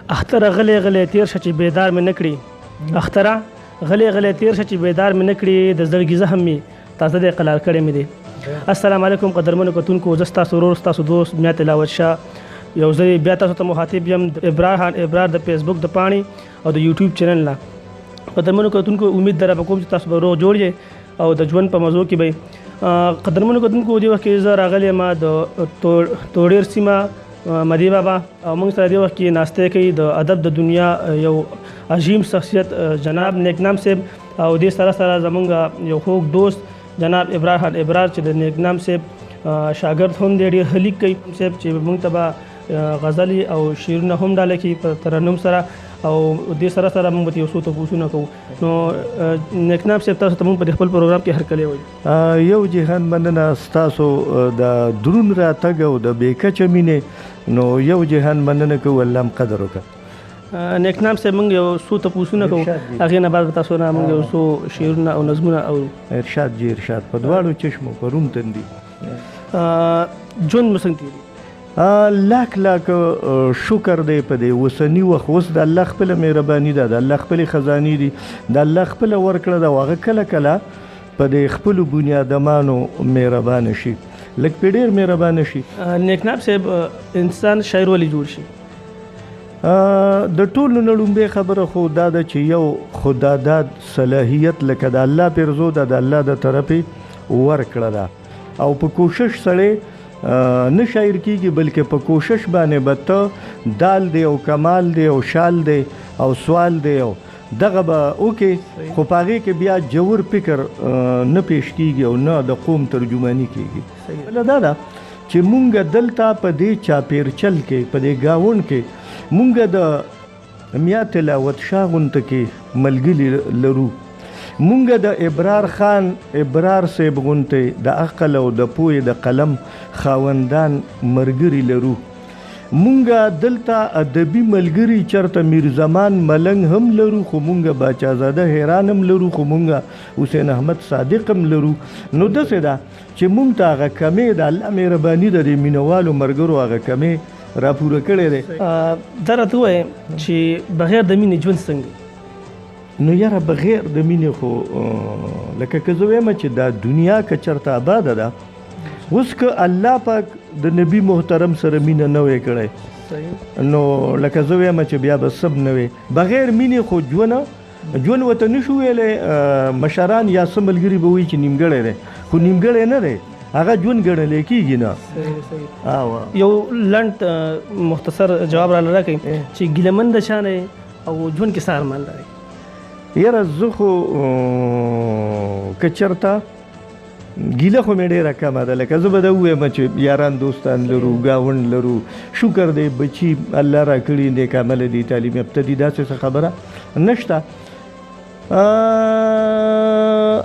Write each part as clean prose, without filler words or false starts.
اختره غلی غلی تیر شه چې بیدار مې نه کړي اختره غلی غلی تیر شه چې بیدار مې نه کړي د زړګي زخم مې تازه دی قلار کړی مې دی. السلام علیکم قدرمنو کتونکو، زه ستاسو ورور ستاسو دوست میا تلاوت شاه یو ځل بیا تاسو ته مخاطب یم د ابرار د فیسبوک د پاڼې او د یوټیوب چینل نه. قدرمنو کتونکو، امید در کوم چې تاسو به روغ جوړ یې او د ژوند په موضوع کې به قدرمنو کتونکو دی وخت کې زه راغلی ما د توډیر سیمه مدی بابا او موږ سره دی وخت کې ناشته کوي د ادب د دنیا یو عظیم شخصیت جناب نیکنام صاحب او دې سره سره زمونږ یو خوږ دوست جناب ابرار چې د نیکنام صاحب شاګرد هم دی، ډېر هلیک کوي صاحب چې موږ ته به غزلي او شعرونه هم ډاله کوي په ترنم سره او دې سره سره موږ به یو څو تپوسونه کوو. نو نیکنام صاحب تاسو ته موږ په خپل پروګرام کې هرکلی وایو. یو جهان مننه ستاسو د درون راتګ او د بېکچه مینې، نو یو جهان مننه کوو، الله هم قدر وکړه. نیکنام صاحب موږ یو څو تپوسونه کوو، هغې نه بعد به تاسو نه موږ یو څو شعرونه او نظمونه اورو. ارشاد جي ارشاد په دواړو چشمو په روم تندي. ژوند مو څنګه تېرېږي؟ لاک لاک شکر دی په دې اوسني وخت. اوس د الله خپله مهرباني ده، د الله خپلې خزانې دي، د الله خپله ورکړه ده او هغه کله کله په دې خپلو بنیادمانو مهربانه شي، لږ پې ډېر مهربانه شي. نیکنام صاحب انسان شاعر ولې جوړ شي؟ د ټولو نه لومبۍ خبره خو دا ده چې یو خداداد صلاحیت لکه د الله پرزو ده، د الله د طرفې ورکړه ده او په کوشش سړی نه شاعر کیږي، بلکې په کوشش باندې به ته دال دی او کمال دی او شال دی او سوال دی او دغه به وکې، خو په هغې کې بیا جوور فکر نه پیش کیږي او نه د قوم ترجماني کیږي. بله دا ده چې مونږ دلته په دې چاپیرچل کې په دې ګاونډ کې مونږ د میا تلاوت شاه غونته کې ملګري لرو، مونږ د ابرار خان ابرار صاحب غونته د عقل او د پوهې د قلم خاوندان مرګري لرو، مونږ دلته ادبي ملګري چرته میرزمان ملنګ هم لرو، خو مونږ باچازاده حیران هم لرو، خو مونږ حسین احمد صادق هم لرو. نو داسې ده چې مونږ ته هغه کمې د الله مهرباني ده د مینوالو مرګرو هغه کمې راپوره کړی دی. دا راته ووایې چې بغیر د مینې ژوند څنګه؟ نو یاره بغیر د مینې خو لکه که زه وایم چې دا دنیا که چېرته آباده ده، اوس که الله پاک د نبي محترم سره مینه نه وی کړی نو لکه زه وایم چې بیا به سب نه وی. بغیر مینې خو ژوند ورته نه شو ویلی. مشران یا څه ملګري به وایي چې نیمګړی دی، خو نیمګړی نه دی، هغه ژوند ګڼلی کېږي نه. یو لنډ مختصر جواب را راکړئ چې ګیلهمن د چا نه او ژوند کې څه ارمان لرئ؟ یاره زه خو که چېرته ګیله خو مې ډېره کمه ده، لکه زه به دا ووایم چې یاران دوستان لرو، ګاونډ لرو، شکر دی بچي الله را کړي نیک عمله دي، تعلیم یافته دي، داسې څه خبره نشته.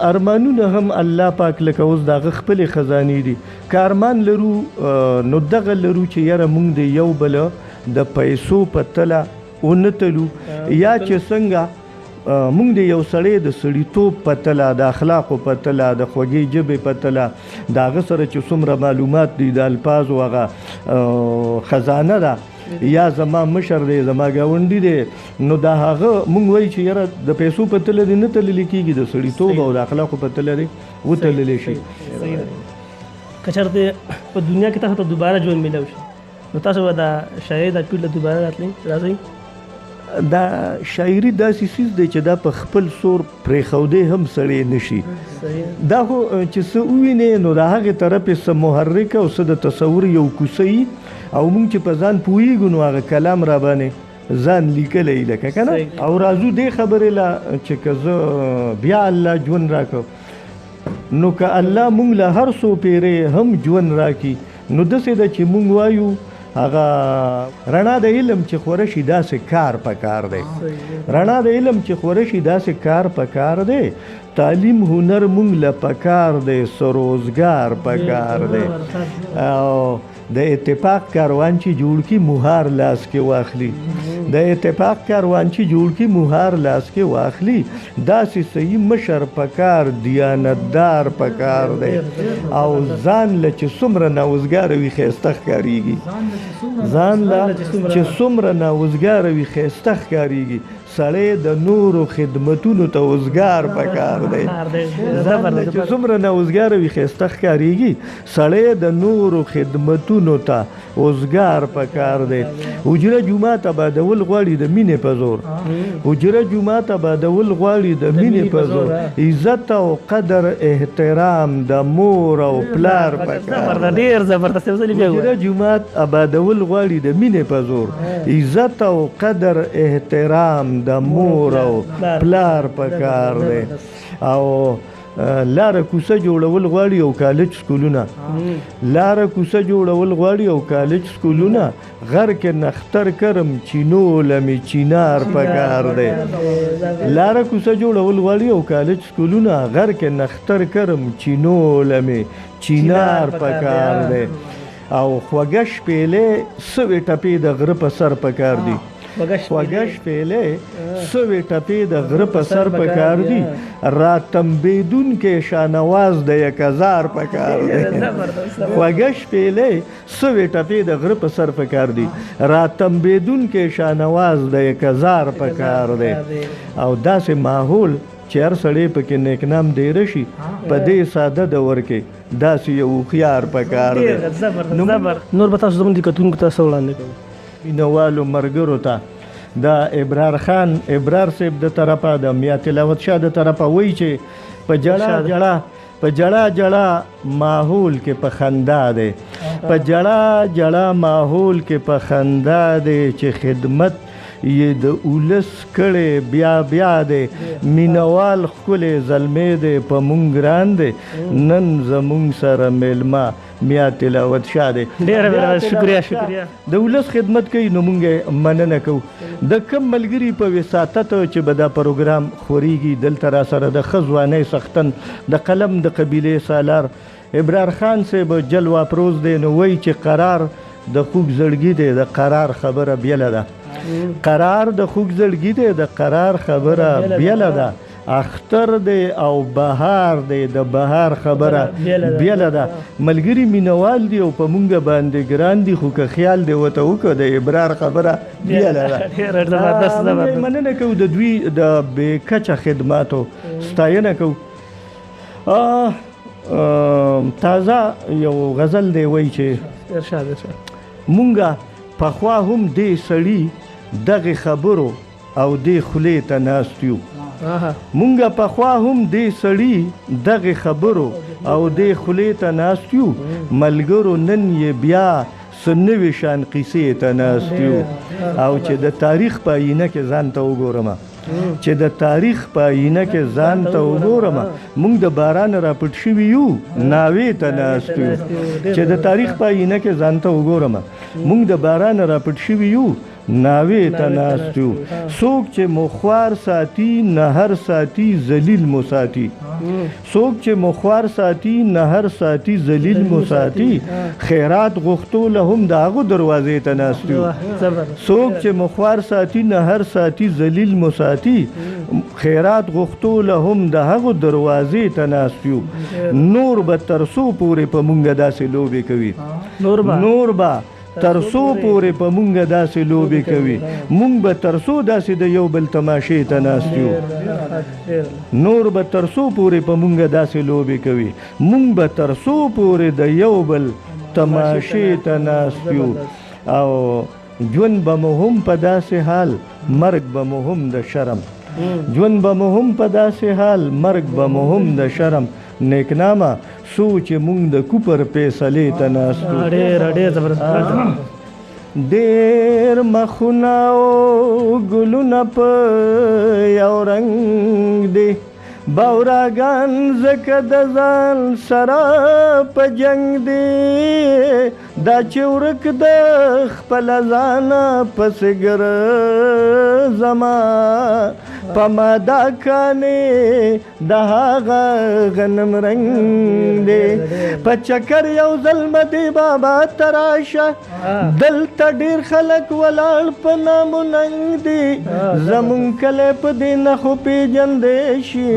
ارمانونه هم الله پاک لکه اوس د هغه خپلې خزانې دي. که ارمان لرو نو دغه لرو چې یاره مونږ د یو بله د پیسو په تله ونه تلو، یا چې څنګه مونږ د یو سړی د سړیتوب په تله، د اخلاقو په تله، د خوږې ژبې په تله، د هغه سره چې څومره معلومات دي، د الفاظو هغه خزانه ده، یا زما مشر دی زما ګاونډي دی، نو دا هغه مونږ وایي چې یاره د پیسو په تله دې نه تللی کېږي، د سړیتوب او د اخلاقو په تله دې وتللی شي. که چېرته په دنیا کې تاسو ته دوباره ژوند میلاو شي نو تاسو به دا شاعري دا پیډ له دوباره راتلی راځئ؟ دا شاعري داسې څیز دی چې دا په خپل سور پرېښودی هم سړی نشي. دا خو چې څه ووینې نو د هغې طرفې څه محرک او څه د تصور یو کوڅه وي او مونږ چې په ځان پوهېږو نو هغه کلام را باندې ځان لیکلی لکه که نه. او راځو دې خبرې له چې که زه بیا الله ژوند راکړه نو که الله مونږ له هر څو پیرې هم ژوند راکړي نو داسې ده چې مونږ وایو هغه رڼا د علم چې خوره شي داسې کار پکار دی، رڼا د علم چې خوره شي داسې کار پکار دی، تعلیم هنر مونږ له پکار دی، سروزګار پکار دی. او د اتفاق کاروان چې جوړ کی مهار لاس کې واخلي د اتفاق کاروان چې جوړ کی مهار لاس کې واخلي داسې صحیح مشر پکار دیانتدار پکار دی او ځان له چې څومره ناوزګاره وي ښایسته ښکارېږي ځان له چې څومره ناوزګاره وي ښایسته ښکارېږي سړی د نورو خدمتونو ته وزګار پکار دی ځان له چې څومره ناوزګاره وي ښایسته ښکارېږي سړی د نورو خدمتونو ته وزګار پکار دی حجره جومات آبادول غواړي د مینې په زور حجره جومات آبادول غواړي د مینې په زور عزت او قدر احترام د مور او پلار پکار دی ډېر زبردست حجره جومات آبادول غواړي د مینې په زور عزت او قدر احترام د مور او پلار پکار دی او لاره کوڅه جوړول غواړي او کالج سکولونه لاره کوڅه جوړول غواړي او کالج سکولونه غر کې نختر کرم چینو لمې چینار پکار دی لاره کوڅه جوړول غواړي او کالج سکولونه غر کې نختر کرم چینو لمې چینار پکار دی او خوږه شپېلې سوې ټپې د غره په سر پکار دي خوږه شپېلې سوې ټپې د غره په سر پکار دي راتمبېدونکې شانواز د یک هزار پکار دی خوږه شپېلې سوې ټپې د غره په سر پکار دي راتمبېدونکې شانواز د یک هزار پکار دی او داسې ماحول چې هر سړی پکې نیکنام ډېره شي په دې ساده دور کې داسې یو هوښیار پکار دی نور به تاسو زموږ د کتونکو ته څه وړاندې کوئ مینوالو ملګرو ته د ابرار خان ابرار صاحب د طرفه د میا تلاوت شاه د طرفه وایي چې په جړه جړه ماحول کې په خندا دی په جړه جړه ماحول کې په خندا دی چې خدمت یې د اولس کړي بیا بیا دی مینوال ښکلی زلمی دی په مونږ ګران دی نن زمونږ سره میلمه میا تلاوت شاه دی ډېره شکریه د ولس خدمت کوي نو مونږ مننه کوو د کم ملګري په وساطت چې به دا پروګرام خورېږي دلته را سره د ښه ځوانۍ څښتن د قلم د قبیلې سالار ابرار خان صاحب جلوه پروز دی نو وایي چې قرار د خوږ زړګي دی د قرار خبره بیله ده قرار د خوږ زړګي دی د قرار خبره بیله ده اختر دی او بهار دی د بهار خبره بیله ده ملګري مینوال دی او په مونږ باندې ګران دي خو که خیال دی ورته وکړه د ابرار خبره بیله ده مننه کوو د دوی د بې کچه خدماتو ستاینه کوو تازه یو غزل دی وایي چې مونږه پخوا هم دې سړي دغه خبرو او دې خولې ته ناست یو مونږه پخوا هم دې سړي دغه خبرو او دې خولې ته ناست یو ملګرو نن یې بیا څه نوې شان قیسې ته ناست یو او چې د تاریخ په آینه کې ځان ته وګورم چې د تاریخ په آینه کې ځان ته وګورم مونږ د باران را پټ شوي یو ناوې ته ناست یو چې د تاریخ په آینه کې ځان ته وګورم مونږ د باران را پټ شوي یو ناوې ته ناست یو څوک چې مخوار ساتي نهر ساتي ذلیل مو ساتي څوک چې مخوار ساتي نهر ساتي ذلیل مو ساتي خیرات غوښتو له هم د هغو دروازې ته ناست یو څوک چې مخوار ساتي نهر ساتي ذلیل مو ساتي خیرات غوښتو له هم د هغو دروازې ته ناست یو نور به تر څو پورې په مونږ داسې لوبې کوي نور به تر څو پورې په مونږ داسې لوبې کوي مونږ به تر څو داسې د یو بل تماشې ته ناست یو نور به تر څو پورې په مونږ داسې لوبې کوي مونږ به تر څو پورې د یو بل تماشې ته ناست یو او ژوند به مو هم په داسې حال مرګ به مو هم د شرم ژوند به مو هم په داسې حال مرګ به مو هم د شرم نیکنامه سوچ مونږ د کوپر فیصلې ته ناستو ډېر زبردست ډېر مخونه او ګلونه په یو رنګ دی باوراګان زکه د ځان سره په جنگ دی دا چې ورک د خپل ځان پسې ګرځما په مادا کانې د هغه غنم رنګ دی په چکر یو ځل مدي بابا تراشه دلته ډېر خلک ولاړ په نامو ننګ دي زمونږ کلی په دې نښو پېژندی شي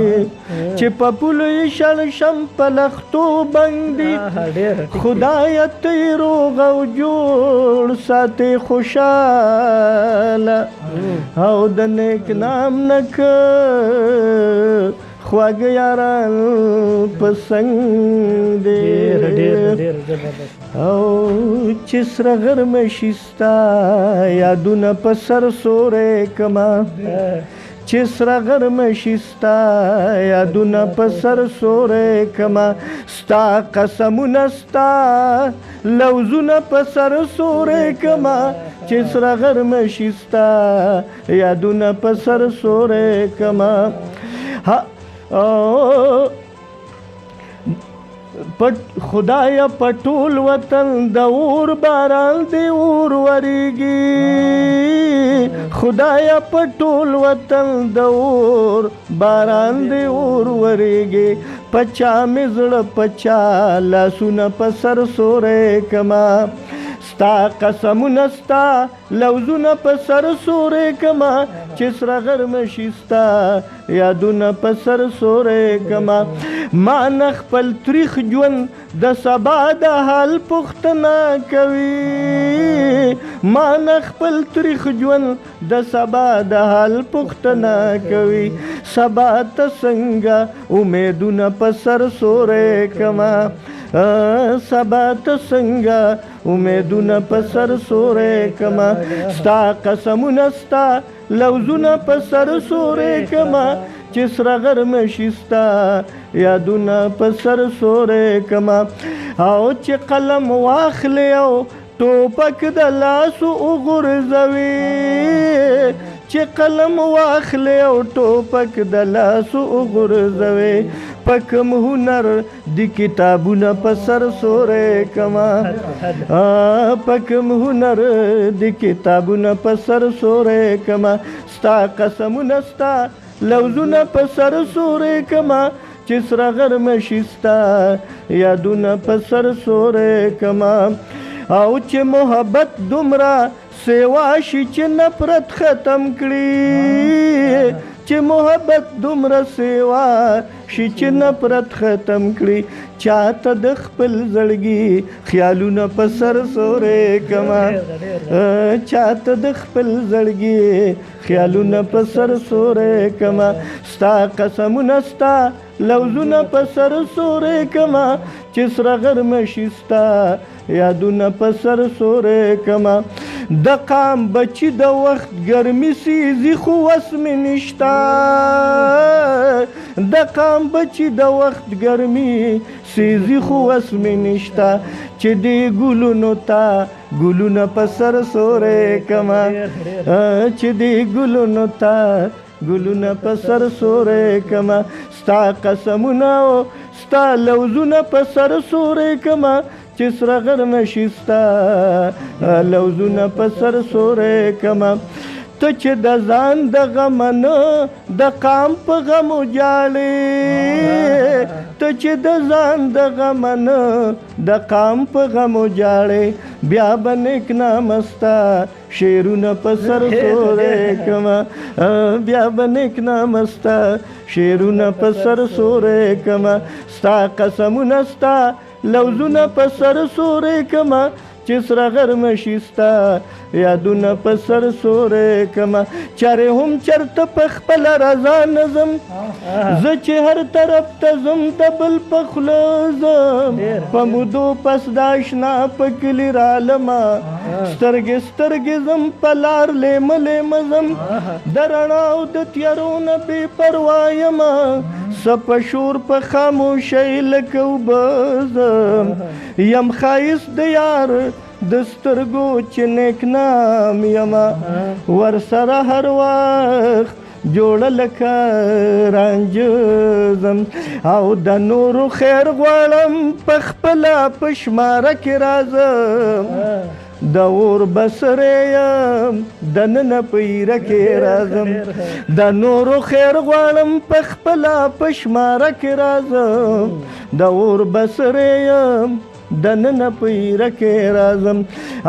چې په پولو یې شړ شم په لښتو بنګ دي خدایه ته یې روغ او جوړ ساتې خوشحاله او د نیک نام نه که خواږه یاران په څنګ دی او چې سره غرمه شي ستا یادونه په سر سوری کما چې سره غرمه شي ستا یادونه په سر سوری کما ستا قسمونه ستا لوزونه په سر سوری کما چې سره غرمه شي ستا یادونه په سر سوری کما خدایا په ټول وطن د اور باران دی اور وریږي خدایا په ټول وطن د اور باران دی اور وریږي پچا مې زړه پچا لاسونه په سر سوری کما ستا قسمونه ستا لوزونه په سر سوری کما چې سره غرمه شي ستا یادونه په سر سوری کما ما نه خپل تریخ ژوند د سبا د حال پوښتنه کوي ما نه خپل تریخ ژوند د سبا د حال پوښتنه کوي سبا ته څنګه امیدونه په سر سوری کما سبا ته څنګه امیدونه په سر سوری کما ستا قسمونه ستا لوزونه په سر سوری کما چې سره غرمه شي ستا یادونه په سر سوری کما او چې قلم واخلې او ټوپک د لاسو وغورځوي چې قلم واخلې او ټوپک د لاسو وغورځوي په کوم هنر د کتابونه په سر سوری کما په کوم هنر د کتابونه په سر سوری کما ستا قسمونه ستا لوزونه په سر سوری کما چې سره غرمه شي ستا یادونه په سر سوری کما او چې محبت دومره سیوا شي چې نفرت ختم کړي چې محبت دومره سیوا شي چې نفرت ختم کړي چاته د خپل زړګي خیالونه په سر سوری کما چاته د خپل زړګي خیالونه په سر سوری کما ستا قسمونه ستا لوزونه په سر سوری کما چې سره غرمه شي ستا یادونه په سر سوری کما د قام بچی د وخت ګرمي سیزي خو وس مې نشتا د قام بچی د وخت ګرمي سیزي خو وس مې نشتا چې دې ګلونو ته ګلونه په سر سوری کما چې دې ګلونو ته ګلونه په سر سوری کما ستا قسمونه ستا لوزونه په سر سوری کما چې سره غرمه شي ستا لوزونه په سر سوری کما ته چې د ځان د غم نه د قام په غم وجاړې ته چې د ځان د غم نه د قام په غم وجاړې بیا به نیک نامه ستا شعرونه په سر سوری کما بیا به نیک نامه ستا شعرونه په سر سوری کما ستا قسمونه ستا لوزونه په سر سوری کما چې سره غرمه شي ستا یادونه په سر سوری کما چارې هم چرته په خپله رضا نظم زه چې هر طرف ته ځم د بل په خوله ځم په مودو پس د اشنا په کلي رالمه سترګې سترګې ځم په لار لیمه لیمه ځم د رڼا او د تیارو نه بې پروا یمه څه په شور په خاموشۍ لکه اوبه ځم یم ښایست د یار د سترګو چې نیک نام یمه ورسره هر وخت جوړه لکه رانجه ځم او د نورو خیر غواړم په خپله په شماره کې راځم د اور بسرې یم دننه په ایره کې راځم د نورو خیر غواړم په خپله په شماره کې راځم د اور بسرې یم دننه په ایره کې راځم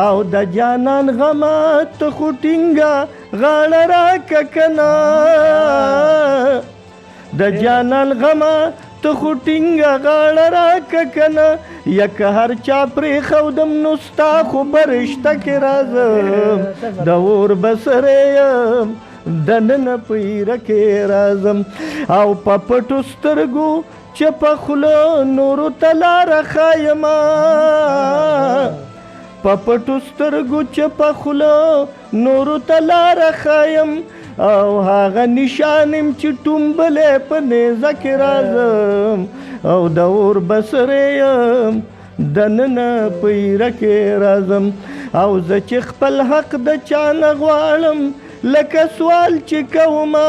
او د جانان غمه ته خو ټینګه غاړه راکه کنه د جانان غمه ته خو ټینګه غاړه راکه کنه یک هر چا پرېښودم نو ستا خو په رشته کې راځم د اور بسرې یم دننه په ایره کې راځم او په پټو سترګو چپه خوله نورو ته لاره ښایمه په پټو سترګو چپه خوله نورو ته لاره ښایم او هغه نشانم چې ټومبلی په نیزه کې راځم او د اور بسرې یم دننه په ایره کې راځم او زه چې خپل حق د چا نه غواړم لکه سوال چې کومه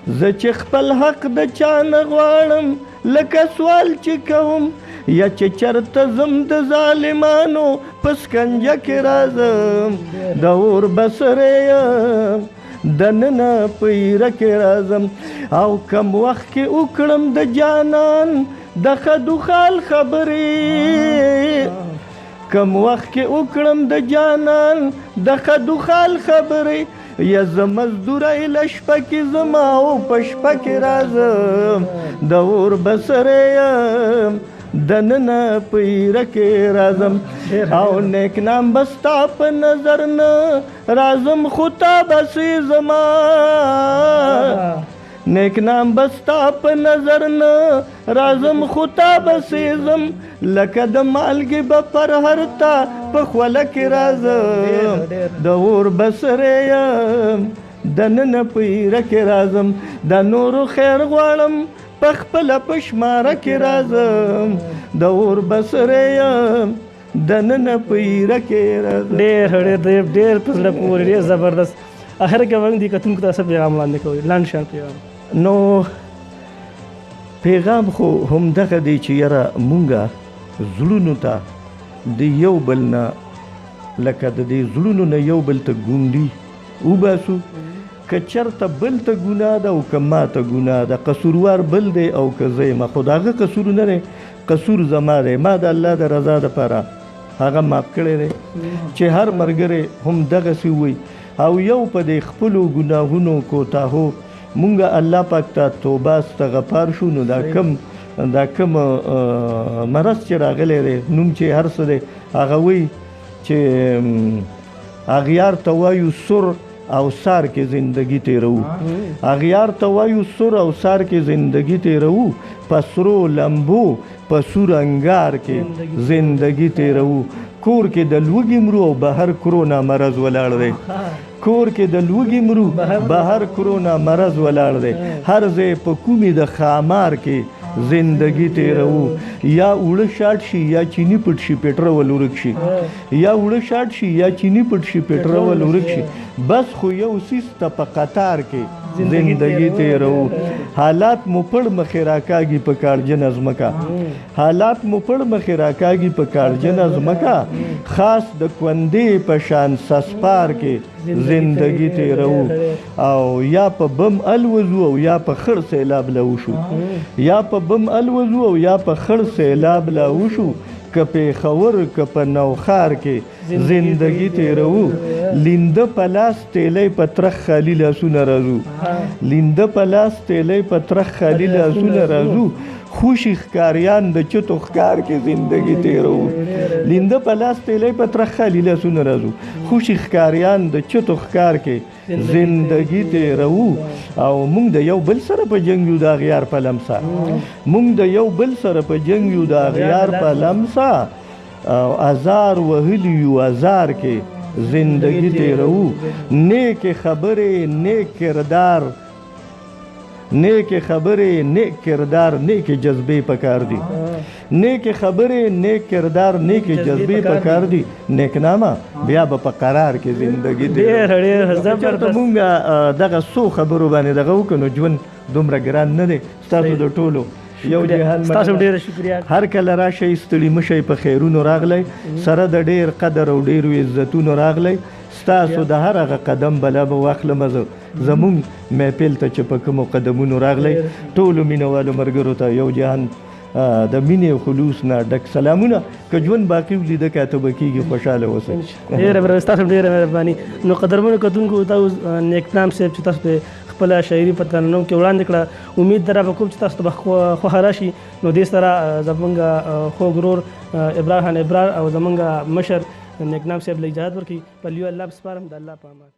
زه چې خپل حق د چا نه غواړم لکه سوال چې کوم یا چې چرته زم د ظالمانو په سکنجه کې راځم د اور بسرې یم دننه په ایره کې راځم او کم وخت کې وکړم د جانان د خدو خال خبرې کم وخت کې وکړم د جانان د خدو خال خبرې یا زه مزدوری له شپه کې زما او په شپه کې راځم د اور بسرې یم دننه په ایره کې راځم او نیک نام به ستا په نظر نه راځم خو تا بسې زما نیک نام به ستا په نظر نه راځم خو تا بسې زم لکه د مالګې به پر هر تا په خوله کې راځم د اور بسرې یم دننه په ایره کې راځم د نورو خیر غواړم په خپله په شماره کې راځم د اور بسرې یم دننه په ایره کې راځم ډېر ډېر په زړه پورې ډېر زبردست اخر کې موږ دې کتونکو ته څه پیغام وړاندې کوئ لنډ شان پیغام نو پیغام خو همدغه دی چې یاره مونږه زړونو ته د یو بل نه لکه د دې زړونو نه یو بل ته ګونډي وباسو که چرته بل ته ګناه ده او که ما ته ګناه ده قصوروار بل دی او که زه یم خو د هغه قصور نه دی قصور زما دی ما د الله د رضا دپاره هغه معاف کړی دی چې هر ملګری هم دغسې ووایي او یو په دې خپلو ګناهونو کوتاهو مونږه الله پاک ته توبه استغفار شو نو دا کم مرض چې راغلی دی نوم چې هر څه دی هغه وایي چې اغیار ته وایو سر او سار کې زندگی تیرو اغیار ته وایو سر او سار کې زندگی تیرو پسرو لمبو پسور انگار کې زندگی تیرو کور کې د لوګي مرو او بهر کرونا مرض ولاړ دی کور کې د لوګي مرو بهر کرونا مرض ولاړ دی هر ځای په کومې د خامار کې زندگی تیرو یا اوړه شاټ شي یا چینی پټ شي پټرول ورک شي یا اوړه شاټ شي یا چینی پټ شي پټرول ورک شي بس خو یو سیسته په قطار کې زندگی تیرو حالات مو پړ مخې راکاږي په کارجن ازمکا حالات مو پړ مخې راکاږي په کارجن ازمکا خاص د کوندې په شان سسپار کې زندگی تیرو او یا په بم الوزو او یا په خړ سیلاب لوشو یا په بم الوزو او یا په خړ سیلاب لوشو که پیښور که په نوخار کې زندگی تیرو لینده په لاس تیلی په ترخ خالی لاسونه راځو لینده په لاس تیلی په ترخ خالی لاسونه راځو خوشی ښکاریان د چتو ښکار کې زندگی تیرو لینده په لاس تیلی په ترخ خالی لاسونه راځو خوشی ښکاریان د چتو ښکار کې زندگی تیرو او مونږ د یو بل سره په جنگ یو د اغیار په لمسا مونږ د یو بل سره په جنگ یو د اغیار په لمسا او ازار وهلی یو ازار کې زندگی تیرو نیک خبرې نیک کردار نیک خبرې نیک کردار نیک جذبې پکار دي نیک خبرې نیک کردار نیک جذبې پکار دي نیک نامه بیا به په قرار کې زندگی ډېر زبردست مونږ دغه څو خبرو باندې دغه وکړو ژوند دومره ګران نه دی ستاسو د ټولو یو جهان ستاسو ډیره شکریا. هر کله راشئ ستړي مشئ په خیرونو راغلی سره د ډیر قدر او ډیرو عزتونو راغلی ستاسو د هر هغه قدم بلا به واخلم زمونږ محفل ته چې په کومو قدمونو راغلی ټولو مینهوالو ملګرو ته یو جهان د مینې او خلوص نه ډک سلامونه که ژوند باقي ولیده کاته به کېږي خوشحاله اوسئ. ډېره ستاسو ډېره مهرباني. نو قدرمنو کتونکو تاسو نیکنام صاحب چې تاسو ته خپله شاعري په ترنم کې وړاندې کړه امید در به کوم چې تاسو ته به خوښه راشي. نو دې سره زمونږ خوږ ورور ابراهیم ابرار او زمونږ مشر نیکنام صاحب له اجازت ورکړي په لیو الله سپارم د الله په امان.